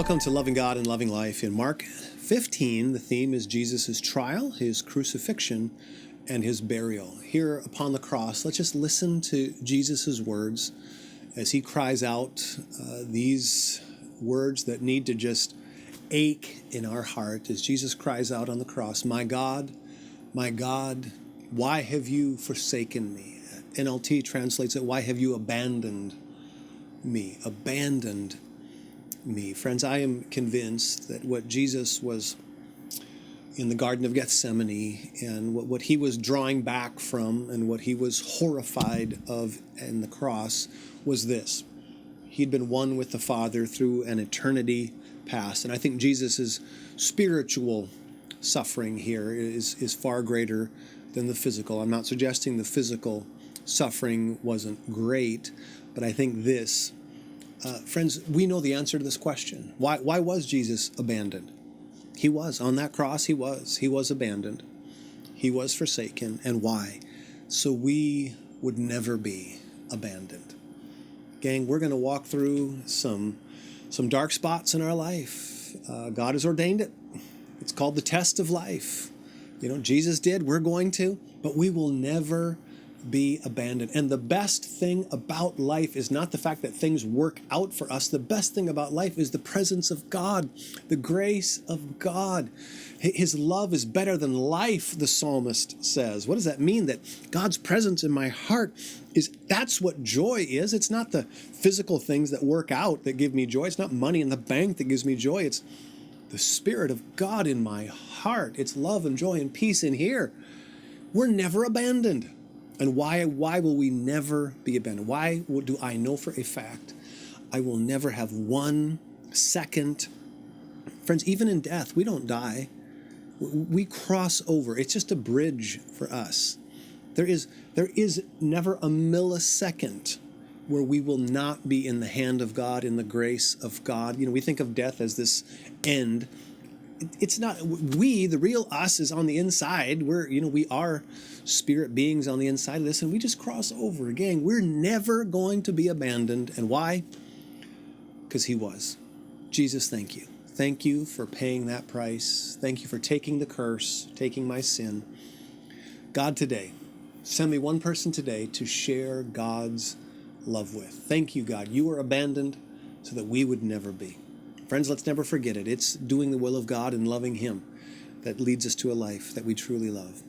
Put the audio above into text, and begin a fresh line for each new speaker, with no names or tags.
Welcome to Loving God and Loving Life. In Mark 15, the theme is Jesus' trial, his crucifixion, and his burial. Here upon the cross, let's just listen to Jesus' words as he cries out these words that need to just ache in our heart as Jesus cries out on the cross, my God, why have you forsaken me?" NLT translates it, "Why have you abandoned me?" Abandoned me. Friends, I am convinced that what Jesus was in the Garden of Gethsemane and what he was drawing back from and what he was horrified of in the cross was this. He'd been one with the Father through an eternity past. And I think Jesus' spiritual suffering here is far greater than the physical. I'm not suggesting the physical suffering wasn't great, but I think this, friends, we know the answer to this question. Why was Jesus abandoned? He was. On that cross, he was abandoned. He was forsaken. And why? So we would never be abandoned. Gang, we're going to walk through some dark spots in our life. God has ordained it. It's called the test of life. Jesus did. We're going to. But we will never be abandoned. And the best thing about life is not the fact that things work out for us. The best thing about life is the presence of God, the grace of God. His love is better than life, the psalmist says. What does that mean? That God's presence in my heart that's what joy is. It's not the physical things that work out that give me joy. It's not money in the bank that gives me joy. It's the Spirit of God in my heart. It's love and joy and peace in here. We're never abandoned. And why will we never be abandoned? Why do I know for a fact I will never have 1 second? Friends, even in death, we don't die. We cross over. It's just a bridge for us. There is never a millisecond where we will not be in the hand of God, in the grace of God. We think of death as this end. It's not. The real us is on the inside. We are spirit beings on the inside of this, and we just cross over. Again, we're never going to be abandoned. And why? Because he was. Jesus, thank you. Thank you for paying that price. Thank you for taking the curse, taking my sin. God, today, send me one person today to share God's love with. Thank you, God. You were abandoned so that we would never be. Friends, let's never forget it. It's doing the will of God and loving him that leads us to a life that we truly love.